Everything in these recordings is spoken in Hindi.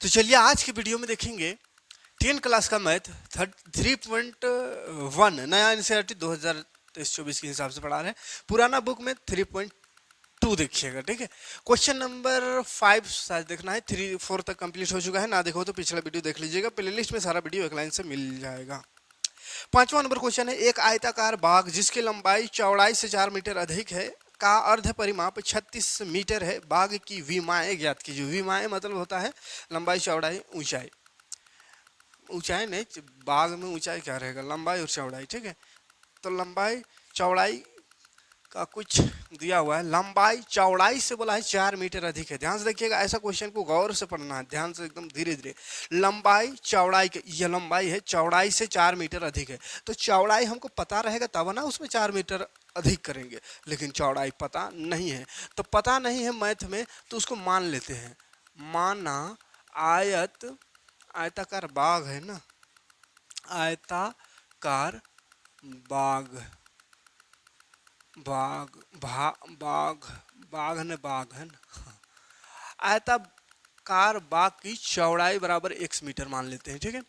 तो चलिए आज की वीडियो में देखेंगे 10 क्लास का मैथ 3.1 नया एनसीईआरटी 2023-24 के हिसाब से पढ़ा रहे हैं। पुराना बुक में 3.2 देखिएगा, ठीक है। क्वेश्चन नंबर 5 शायद देखना है, 3-4 तक कंप्लीट हो चुका है। ना देखो तो पिछला वीडियो देख लीजिएगा, प्लेलिस्ट में सारा वीडियो एक लाइन से मिल जाएगा। 5वां नंबर क्वेश्चन है, एक आयताकार बाग जिसकी लंबाई चौड़ाई से 4 मीटर अधिक है का अर्ध परिमाप 36 मीटर है। बाग की विमाएं ज्ञात कीजिए। विमाएं मतलब होता है लंबाई, चौड़ाई, ऊंचाई। ऊंचाई नहीं, बाग में ऊंचाई क्या रहेगा, लंबाई और चौड़ाई, ठीक है। तो लंबाई चौड़ाई का कुछ दिया हुआ है। लंबाई चौड़ाई से बोला है 4 मीटर अधिक है। ध्यान से देखिएगा, ऐसा क्वेश्चन को गौर से पढ़ना है, ध्यान से एकदम धीरे धीरे। लंबाई चौड़ाई के, यह लंबाई है, चौड़ाई से 4 मीटर अधिक है। तो चौड़ाई हमको पता रहेगा तब ना उसमें 4 मीटर अधिक करेंगे, लेकिन चौड़ाई पता नहीं है। तो पता नहीं है मैथ में, तो उसको मान लेते हैं। माना आयताकार बाग है ना, आयताकार बाग, बाग बाग बाग है ना। आयताकार बाग की चौड़ाई बराबर x मीटर मान लेते हैं, ठीक है।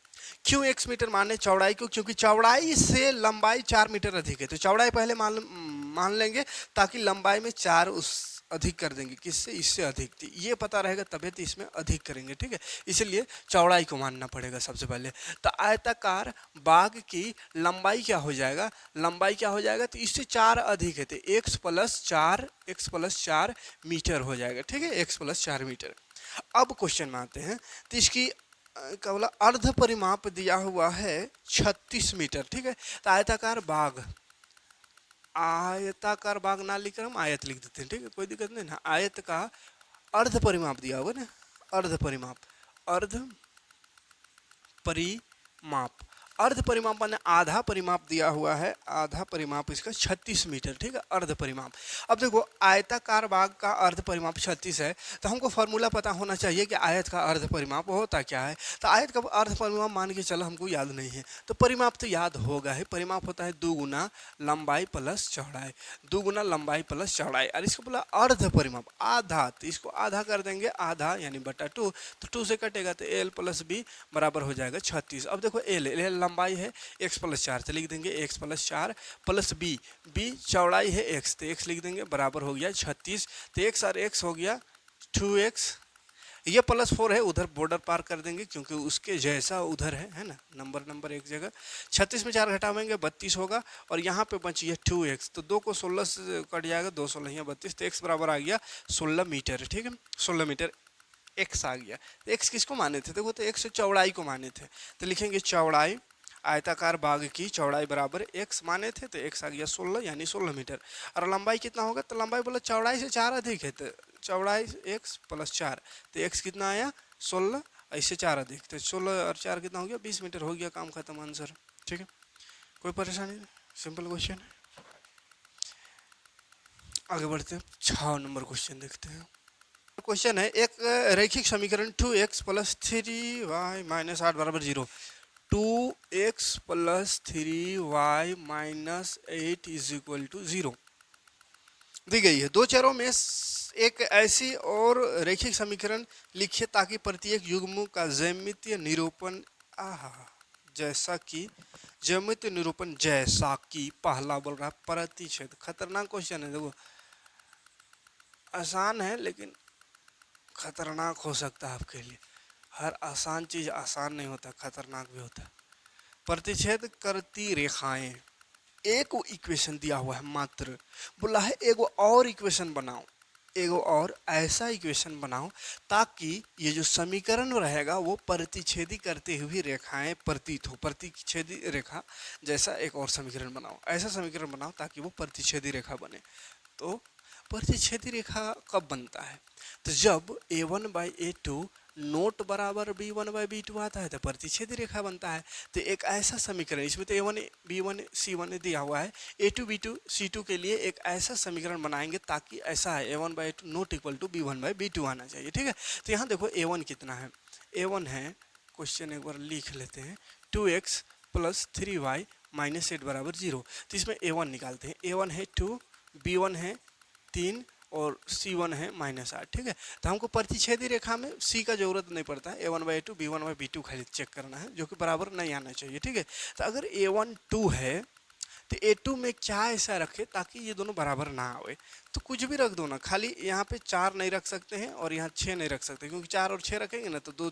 क्यों x मीटर माने चौड़ाई को? क्योंकि चौड़ाई से लंबाई 4 मीटर अधिक है। तो चौड़ाई पहले मान लेंगे ताकि लंबाई में 4 उस अधिक कर देंगे। किससे? इससे अधिक। ये पता रहेगा तभी तो इसमें अधिक करेंगे, ठीक है। इसलिए चौड़ाई को मानना पड़ेगा सबसे पहले। तो आयताकार बाग की लंबाई क्या हो जाएगा? लंबाई क्या हो जाएगा? तो इससे 4 अधिक है तो x + 4 मीटर हो जाएगा, ठीक है। x + 4 metre. अब क्वेश्चन में आते हैं। तो इसकी क्या बोला, अर्ध परिमाप दिया हुआ है 36 मीटर, ठीक है। तो आयताकार बाग ना लिखकर हम आयत लिख देते हैं, ठीक है, कोई दिक्कत नहीं ना। आयत का अर्ध परिमाप दिया हुआ ना, अर्ध परिमाप अर्ध परिमाप माने आधा परिमाप दिया हुआ है। आधा परिमाप इसका 36 मीटर, ठीक है, अर्ध परिमाप। अब देखो, आयताकार बाग का अर्ध परिमाप 36 है, तो हमको फॉर्मूला पता होना चाहिए कि आयत का अर्ध परिमाप होता क्या है। तो आयत का अर्ध परिमाप मान के चलो, हमको याद नहीं है तो परिमाप तो याद होगा है। परिमाप होता है 2 गुना लंबाई प्लस चौड़ाई, 2 गुना लंबाई प्लस चौड़ाई। और इसको बोला अर्ध परिमाप, आधा, तो इसको आधा कर देंगे, आधा यानी बटा 2। तो 2 से कटेगा तो l + b बराबर हो जाएगा 36। अब देखो l लंबाई है, x + 4 से लिख देंगे, x + 4 प्लस b चौड़ाई है x, तो x लिख देंगे, बराबर हो गया 36। तो x और x हो गया 2x। ये +4 है, उधर बॉर्डर पार कर देंगे क्योंकि उसके जैसा उधर है ना। नंबर एक जगह 36 में 4 घटावेंगे 32 होगा, और यहाँ पे बची है 2x। तो 2 को 16 से कट जाएगा, 2 16 यहाँ 32। तो x बराबर आ गया 16 मीटर, ठीक है, 16 मीटर x आ गया। तो x किसको माने थे? देखो, तो x चौड़ाई को माने थे, तो लिखेंगे चौड़ाई, आयताकार बाग की चौड़ाई बराबर x माने थे, तो x आ गया 16 यानी 16 मीटर। और लंबाई कितना होगा? तो लंबाई बोला चौड़ाई से 4 अधिक है, तो चौड़ाई x + 4, तो x कितना आया 16, ऐसे 4 अधिक, तो 16 और 4 कितना हो गया 20 मीटर। हो गया, काम खत्म, आंसर, ठीक है, कोई परेशानी नहीं, सिंपल क्वेश्चन है। आगे बढ़ते हैं, 6 नंबर क्वेश्चन देखते हैं। क्वेश्चन है, एक रैखिक समीकरण 2x + 3y - 8 बराबर 0। 2x + 3y - 8 = 0 दी गई है। दो चरों में एक ऐसी और रैखिक समीकरण लिखिए ताकि प्रत्येक युग्म का ज्यामितीय निरूपण जैसा कि पहला बोल रहा है प्रतिच्छेद। खतरनाक क्वेश्चन है, देखो आसान है लेकिन खतरनाक हो सकता है आपके लिए। हर आसान चीज आसान नहीं होता, खतरनाक भी होता है। प्रतिच्छेद करती रेखाएं, एक इक्वेशन दिया हुआ है, मात्र बोला है एगो और इक्वेशन बनाओ, एगो और ऐसा इक्वेशन बनाओ ताकि ये जो समीकरण रहेगा वो प्रतिच्छेदी करते हुए रेखाएं प्रतीत हो। प्रतिच्छेदी रेखा जैसा एक और समीकरण बनाओ, ऐसा समीकरण बनाओ ताकि वो प्रतिच्छेदी रेखा बने। तो प्रतिच्छेदी रेखा कब बनता है? तो जब a1/a2 नोट बराबर b1/b2 आता है तो प्रतिच्छेदी रेखा बनता है। तो एक ऐसा समीकरण, इसमें तो a1 b1 c1 दिया हुआ है, a2 b2 c2 के लिए एक ऐसा समीकरण बनाएंगे ताकि ऐसा है a1/a2 note equal to b1/b2 आना चाहिए, ठीक है। तो यहाँ देखो a1 कितना है, a1 है, क्वेश्चन एक बार लिख लेते हैं, 2x + 3y - 8 बराबर 0। तो इसमें a1 निकालते हैं, a1 है 2, b1 है 3 और C1 है -8, ठीक है। तो हमको प्रतिच्छेदी रेखा में C का जरूरत नहीं पड़ता है, A1/A2 B1/B2 खाली चेक करना है, जो कि बराबर नहीं आना चाहिए, ठीक है। तो अगर A1 2 है तो A2 में क्या ऐसा रखे ताकि ये दोनों बराबर ना आवे। तो कुछ भी रख दो ना, खाली यहाँ पे 4 नहीं रख सकते हैं और यहाँ 6 नहीं रख सकते, क्योंकि 4 और 6 रखेंगे ना तो 2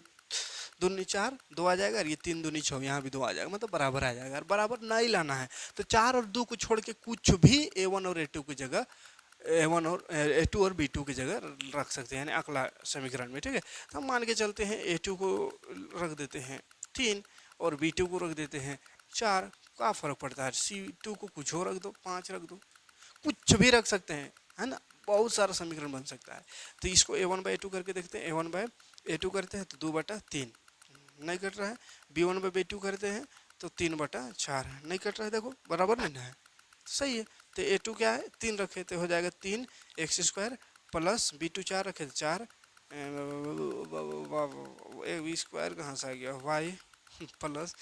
दूनी 4 2 आ जाएगा, और ये 3 दूनी 6 यहाँ भी 2 आ जाएगा, मतलब बराबर आ जाएगा। और बराबर नहीं लाना है तो 4 और 2 को छोड़ के कुछ भी A1 और A2 की जगह A1 और A2 और B2 की जगह रख सकते हैं, यानी अगला समीकरण में, ठीक है। तो हम मान के चलते हैं A2 को रख देते हैं 3 और B2 को रख देते हैं 4। क्या फ़र्क पड़ता है, C2 को कुछ और रख दो, 5 रख दो, कुछ भी रख सकते हैं, है ना। बहुत सारा समीकरण बन सकता है। तो इसको A1/A2 करके देखते हैं, A1/A2 करते हैं तो 2/3 नहीं कट रहा है। B1/B2 करते हैं तो 3/4 नहीं कट रहा है, देखो बराबर नहीं है, सही है। तो A2 क्या है, 3 रखे तो हो जाएगा 3x² प्लस B2 4 रखे तो 4 B² कहाँ से आ गया, y प्लस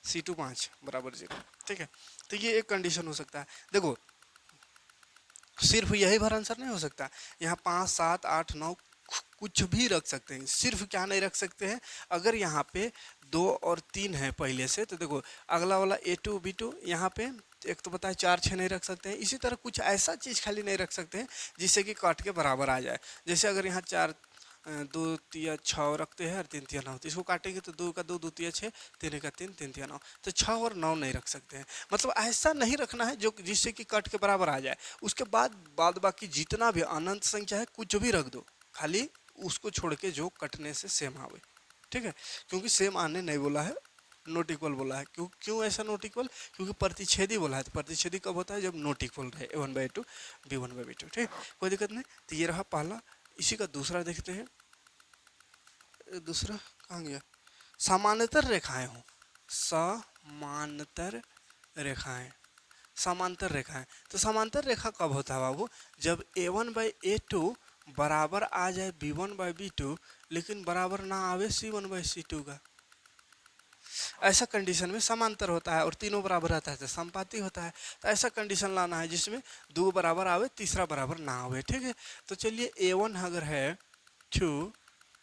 C2 5 बराबर 0, ठीक है। तो ये एक कंडीशन हो सकता है। देखो सिर्फ यही भर आंसर नहीं हो सकता, यहाँ 5 7 8 9 कुछ भी रख सकते हैं। सिर्फ क्या नहीं रख सकते हैं, अगर यहाँ पे 2 और 3 है पहले से, तो देखो अगला वाला A2 B2 यहाँ पे एक तो बताए 4 6 नहीं रख सकते हैं। इसी तरह कुछ ऐसा चीज़ खाली नहीं रख सकते हैं जिससे कि काट के बराबर आ जाए। जैसे अगर यहाँ 4 2 तिया 6 रखते हैं और 3 तिया 9, तो इसको काटेंगे तो 2 का 2 2 तिया 6, 3 का 3 3 तिया 9, तो 6 और 9 नहीं रख सकते हैं। मतलब ऐसा नहीं रखना है जो जिससे कि कट के बराबर आ जाए। उसके बाद बाकी जितना भी अनंत संख्या है कुछ भी रख दो, खाली उसको छोड़ के जो कटने से सेम आवे, ठीक है। क्योंकि सेम आने नहीं बोला है, नॉट इक्वल बोला है। क्यों ऐसा नॉट इक्वल, क्योंकि प्रतिच्छेदी बोला है। तो प्रतिच्छेदी कब होता है, जब नॉट इक्वल रहे A1/A2 B1/B2, ठीक, कोई दिक्कत नहीं। तो ये रहा पहला। इसी का दूसरा देखते हैं। दूसरा कहाँ गया, समानांतर रेखाएं हो, समानांतर रेखाएं, समांतर रेखाएं। तो समांतर रेखा कब होता है बाबू, जब A1/A2 बराबर आ जाए B1/B2 लेकिन बराबर ना आवे C1/C2 का। ऐसा कंडीशन में समांतर होता है, और तीनों बराबर रहता है तो समपाती होता है। तो ऐसा कंडीशन लाना है जिसमें 2 बराबर आवे, तीसरा बराबर ना आवे, ठीक है। तो चलिए A1 अगर है 2,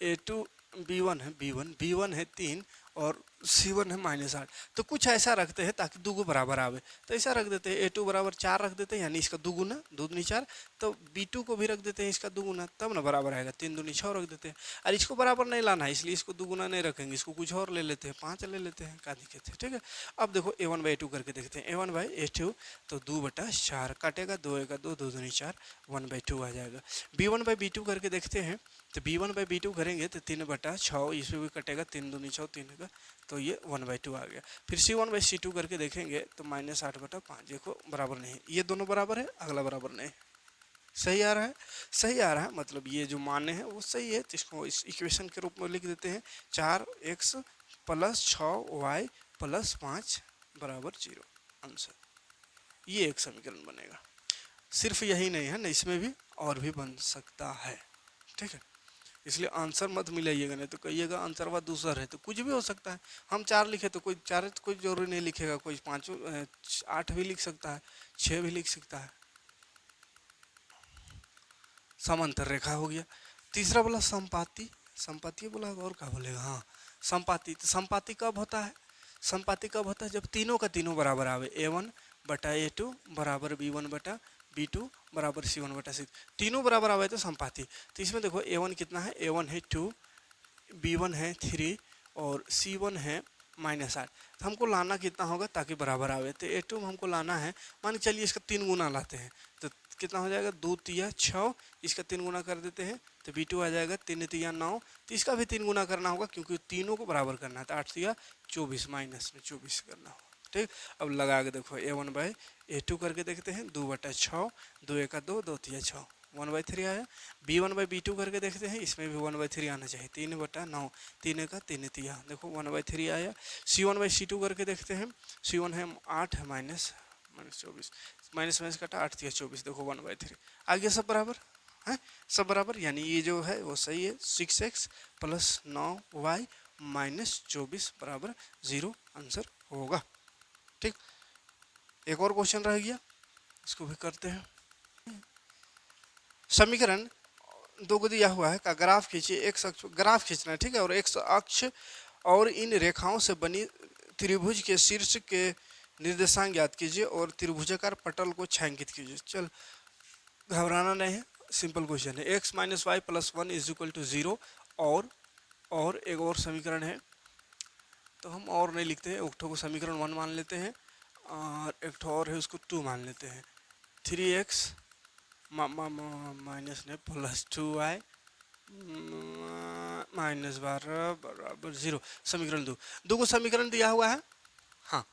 A2 B1 है B1 है 3 और C1 है -8, तो कुछ ऐसा रखते हैं ताकि दो बराबर आवे। तो ऐसा रख देते हैं A2 बराबर 4 रख देते हैं, यानी इसका दुगुना 2 दूनी 4। तो B2 को भी रख देते हैं इसका दुगुना, तब ना बराबर आएगा, 3 दूनी 6 रख देते हैं। और इसको बराबर नहीं लाना है, इसलिए इसको दुगुना नहीं रखेंगे, इसको कुछ और ले लेते हैं, 5 ले लेते हैं, का दिक्कत है, ठीक है। अब देखो A1/A2 करके देखते हैं। A1/A2 तो 2/4 काटेगा, 2 1 2 2 दूनी 4 1/2 आ जाएगा। B1/B2 करके देखते हैं। तो B1/B2 करेंगे तो 3/6, इसमें भी कटेगा, 3 दूनी 6 3 का, तो ये 1/2 आ गया। फिर C1/C2 करके देखेंगे तो -8/5, देखो बराबर नहीं है, ये दोनों बराबर है, अगला बराबर नहीं। सही आ रहा है, सही आ रहा है, मतलब ये जो माने हैं वो सही है। तो इसको इस इक्वेशन के रूप में लिख देते हैं, 4x प्लस 6y प्लस 5 बराबर 0 आंसर। ये एक समीकरण बनेगा। सिर्फ यही नहीं है ना, इसमें भी और भी बन सकता है, ठीक है। इसलिए आंसर मत मिलाइएगा, नहीं तो कहिएगा आंसर व दूसरा है, तो कुछ भी हो सकता है। हम 4 लिखे तो कोई 4 कोई जरूरी नहीं लिखेगा, कोई 5 8 भी लिख सकता है, 6 भी लिख सकता है। समांतर रेखा हो गया। तीसरा बोला संपाति, संपाति बोला और क्या बोलेगा, हाँ संपाति। तो संपाति कब होता है, संपाति कब होता है, जब तीनों का तीनों बराबर आवे, A1/A2 बराबर B1/B2 बराबर C1/6, तीनों बराबर आवे तो संपाति। तो इसमें देखो A1 कितना है, A1 है 2, B1 है 3 और C1 है -8। तो हमको लाना कितना होगा ताकि बराबर आवे, तो A2 में हमको लाना है, मान के चलिए इसका 3 गुना लाते हैं, तो कितना हो जाएगा, 2 तिया 6, इसका 3 गुना कर देते हैं तो B2 आ जाएगा 3 तिया 9, तो इसका भी 3 गुना करना होगा क्योंकि तीनों को बराबर करना है, तो 8 तिया 24 माइनस में 24 करना होगा, ठीक। अब लगा के देखो A1/A2 करके देखते हैं, 2/6, 2 1 2 2 तिया 6 1/3 आया। B1/B2 करके देखते हैं, इसमें भी 1/3 आना चाहिए, 3/9 3 का 3 तिया, देखो 1/3 आया। C1/C2 करके देखते हैं, C1 है 8 माइनस 24, माइनस माइनस कटा 8 तिया 24, देखो 1/3 आ गया, सब बराबर है, सब बराबर, यानी ये जो है वो सही है। 6x प्लस 9y माइनस 24 बराबर 0 आंसर होगा, ठीक। एक और क्वेश्चन रह गया, इसको भी करते हैं। समीकरण दो को दिया हुआ है का ग्राफ खींचिए, एक्स अक्ष ग्राफ खींचना है, ठीक है, और एक्स अक्ष और इन रेखाओं से बनी त्रिभुज के शीर्ष के निर्देशांक ज्ञात कीजिए और त्रिभुजाकार पटल को छायांकित कीजिए। चल, घबराना नहीं है, सिंपल क्वेश्चन है। X minus Y plus one is equal to zero. और एक और समीकरण है, तो हम और नहीं लिखते हैं, एक ठो को समीकरण वन मान लेते हैं और एक ठो और है उसको टू मान लेते हैं। 3x माइनस ने प्लस 2y माइनस 12 बराबर 0। समीकरण दो को समीकरण दिया हुआ है, हाँ,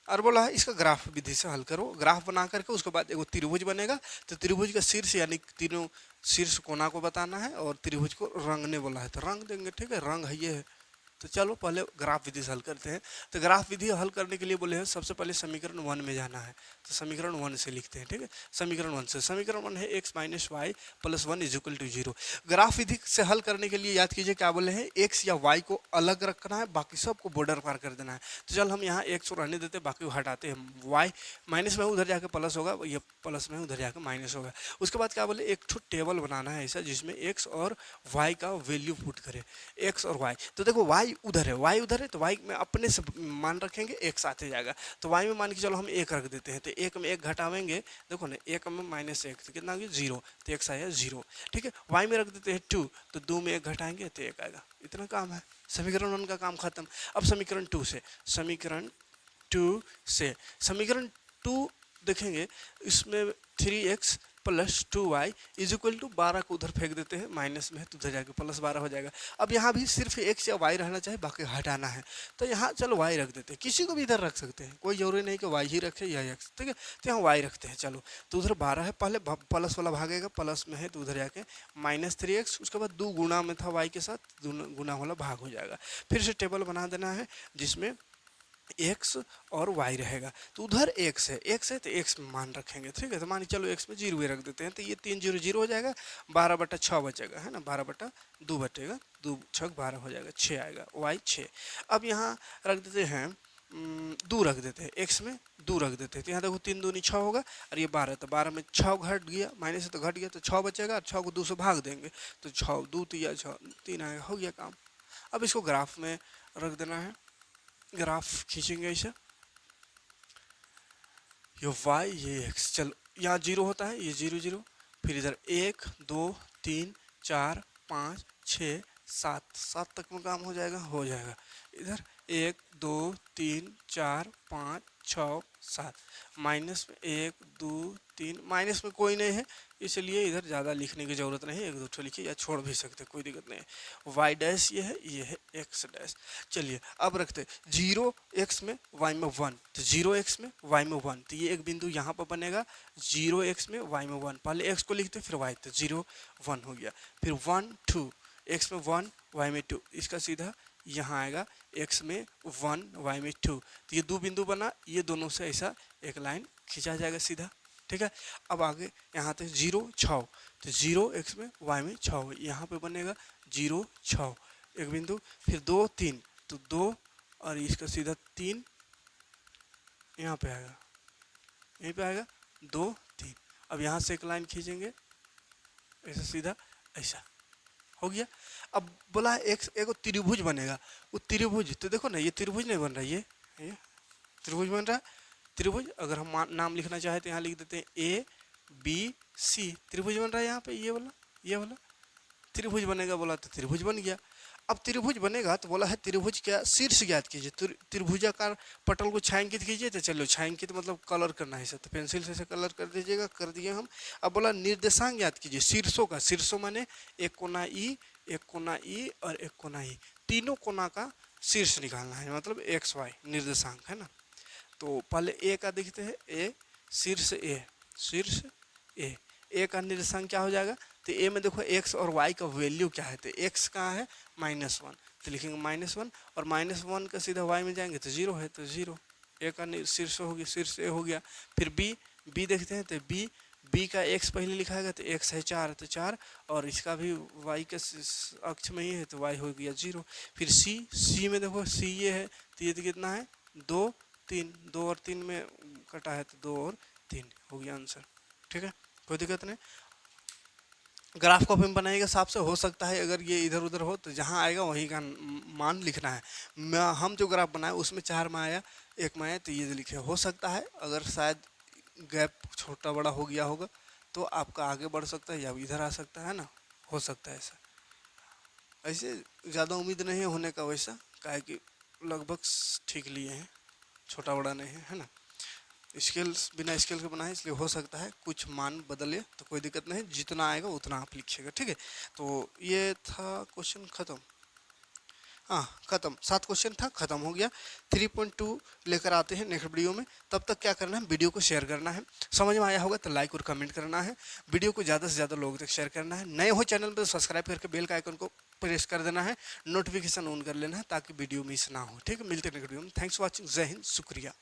और बोला है इसका ग्राफ विधि से हल करो। ग्राफ बना करके उसके बाद एगो त्रिभुज बनेगा, तो त्रिभुज का शीर्ष यानी तीनों शीर्ष कोना को बताना है और त्रिभुज को रंगने बोला है, तो रंग देंगे, ठीक है, रंग है ये है। तो चलो पहले ग्राफ विधि से हल करते हैं। तो ग्राफ विधि हल करने के लिए बोले हैं सबसे पहले समीकरण वन में जाना है, तो समीकरण वन से लिखते हैं, ठीक है। समीकरण वन से, समीकरण वन है x minus Y plus one is equal to zero. Graph विधि से हल करने के लिए याद कीजिए क्या बोले हैं, एक्स या वाई को अलग रखना है, बाकी सबको बॉर्डर पार कर देना है। तो चल हम यहाँ एक्स को रहने देते हैं, बाकी हटाते हैं। वाई माइनस में उधर जाकर प्लस होगा, ये प्लस में उधर जाकर माइनस होगा। उसके बाद क्या बोले, एक टेबल बनाना है ऐसा जिसमें एक्स और वाई का वैल्यू पुट करे, एक्स और वाई। तो देखो वाई उधर है, वाई उधर है, तो वाई में अपने से मान रखेंगे, एक साथ ही जाएगा। तो वाई में मान के चलो हम एक रख देते हैं, तो एक में एक घटावेंगे, देखो ना, एक में माइनस एक, तो कितना आ गया, जीरो, तो एक्स आया जीरो, ठीक है। वाई में रख देते हैं टू, तो दो में एक घटाएंगे तो एक आएगा। इतना काम है, समीकरण वन का काम खत्म। अब समीकरण टू से, समीकरण टू देखेंगे, इसमें 3x plus 2y is equal to 12 को उधर फेंक देते हैं, माइनस में है तो उधर जाके प्लस 12 हो जाएगा। अब यहाँ भी सिर्फ x या y रहना चाहिए, बाकी हटाना है, तो यहाँ चलो y रख देते हैं। किसी को भी इधर रख सकते हैं, कोई जरूरी नहीं कि y ही रखे या x, ठीक है। तो यहाँ y रखते हैं, चलो। तो उधर 12 है, पहले प्लस वाला भागेगा, प्लस में है तो उधर जाके माइनस 3x, उसके बाद दो गुना में था y के साथ, गुना वाला भाग हो जाएगा। फिर से टेबल बना देना है जिसमें x और y रहेगा। तो उधर x है तो x में मान रखेंगे, ठीक है। तो मान चलो x में जीरो रख देते हैं, तो ये 3 जीरो जीरो हो जाएगा, 12/6 बचेगा, है ना, 12/2 बचेगा, 2 6 12 हो जाएगा, 6 आएगा, y 6। अब यहाँ रख देते हैं, 2 रख देते हैं, x में 2 रख देते हैं, तो यहाँ देखो 3 दूनी 6 होगा, और ये 12, तो 12 में 6 घट गया, माइनस से तो घट गया, तो 6 बचेगा, और 6 को 2 से भाग देंगे, तो 6 2 3 6 3 आएगा, हो गया काम। अब इसको ग्राफ में रख देना है, ग्राफ खींचेंगे ऐसे, ये y ये x, चलो यहाँ जीरो होता है, ये जीरो जीरो, फिर इधर 1 2 3 4 5 6 7 7 तक में काम हो जाएगा। इधर 1 2 3 4 5 6 7, माइनस में 1 2 3, माइनस में कोई नहीं है, इसलिए इधर ज़्यादा लिखने की ज़रूरत नहीं है, एक दो ठो लिखिए या छोड़ भी सकते, कोई दिक्कत नहीं है। वाई डैश ये है एक्स डैश। चलिए अब रखते 0x में y में 1, तो 0x में y में 1, तो ये एक बिंदु यहाँ पर बनेगा, 0x में y में 1, पहले x को लिखते फिर y, तो 0 1 हो गया, फिर 1 2, x में 1 y में 2, इसका सीधा यहाँ आएगा x में 1 y में 2, तो ये दो बिंदु बना, ये दोनों से ऐसा एक लाइन खींचा जाएगा सीधा, ठीक है। अब आगे यहाँ तक 0 6, तो 0x में y में 6, यहाँ पे बनेगा 0 6 एक बिंदु, फिर 2 3, तो 2 और इसका सीधा 3 यहाँ पे आएगा, यहीं पे आएगा 2 3। अब यहाँ से एक लाइन खींचेंगे ऐसा सीधा, ऐसा हो गया। अब बोला एक त्रिभुज बनेगा, वो त्रिभुज, तो देखो ना ये त्रिभुज नहीं बन रहा, ये त्रिभुज बन रहा है। त्रिभुज अगर हम नाम लिखना चाहे तो यहाँ लिख देते हैं ABC, त्रिभुज बन रहा है यहाँ पे, ये वाला त्रिभुज बनेगा, बोला तो त्रिभुज बन गया। अब त्रिभुज बनेगा तो बोला है त्रिभुज का शीर्ष ज्ञात कीजिए, त्रिभुजाकार पटल को छायांकित कीजिए, तो चलो छायांकित मतलब कलर करना है, तो पेंसिल से कलर कर दीजिएगा, कर दिए हम। अब बोला निर्देशांक ज्ञात कीजिए शीर्षों का, शीर्षों माने एक कोना ई, एक कोना ई और एक कोना ई, तीनों कोना का शीर्ष निकालना है, मतलब एक्स वाई निर्देशांक है ना। तो पहले ए का देखते हैं, ए शीर्ष ए का निर्देशांक क्या हो जाएगा, तो ए में देखो एक्स और वाई का वैल्यू क्या है, तो एक्स कहाँ है -1, तो लिखेंगे -1, और -1 का सीधा वाई में जाएंगे तो 0 है, तो 0 ए का शीर्ष हो गया, शीर्ष ए हो गया। फिर बी देखते हैं, तो बी का एक्स पहले लिखाएगा, तो एक्स है 4, तो 4, और इसका भी वाई के अक्ष में ही है, तो वाई हो गया 0। फिर सी में देखो, सी ये है, तो ये कितना है 2 3, 2 और 3 में कटा है, तो 2 और 3 हो गया आंसर, ठीक है, कोई दिक्कत नहीं। ग्राफ कॉपी में बनाइएगा हिसाब से हो सकता है अगर ये इधर उधर हो तो जहाँ आएगा वहीं का मान लिखना है। हम जो ग्राफ बनाए उसमें 4 में आया, 1 में आया, तो ये लिखे हो सकता है। अगर शायद गैप छोटा बड़ा हो गया होगा तो आपका आगे बढ़ सकता है या इधर आ सकता है ना, हो सकता है ऐसा। ऐसे ज़्यादा उम्मीद नहीं है होने का वैसा, काहे कि लगभग ठीक लिए हैं, छोटा बड़ा नहीं है, है ना। स्केल्स बिना स्केल के बना है इसलिए हो सकता है कुछ मान बदले, तो कोई दिक्कत नहीं, जितना आएगा उतना आप लिखिएगा, ठीक है। तो ये था क्वेश्चन ख़त्म। हाँ ख़त्म, 7 क्वेश्चन था, ख़त्म हो गया। 3.2 लेकर आते हैं नेक्स्ट वीडियो में। तब तक क्या करना है, वीडियो को शेयर करना है। समझ में आया होगा तो लाइक और कमेंट करना है। वीडियो को ज़्यादा से ज़्यादा लोगों तक शेयर करना है। नए हो चैनल पर सब्सक्राइब करके बेल का आइकन को प्रेस कर देना है, नोटिफिकेशन ऑन कर लेना है ताकि वीडियो मिस ना हो, ठीक है। मिलते हैं नेक्स्ट वीडियो में। थैंक्स फॉर वॉचिंग, जय हिंद, शुक्रिया।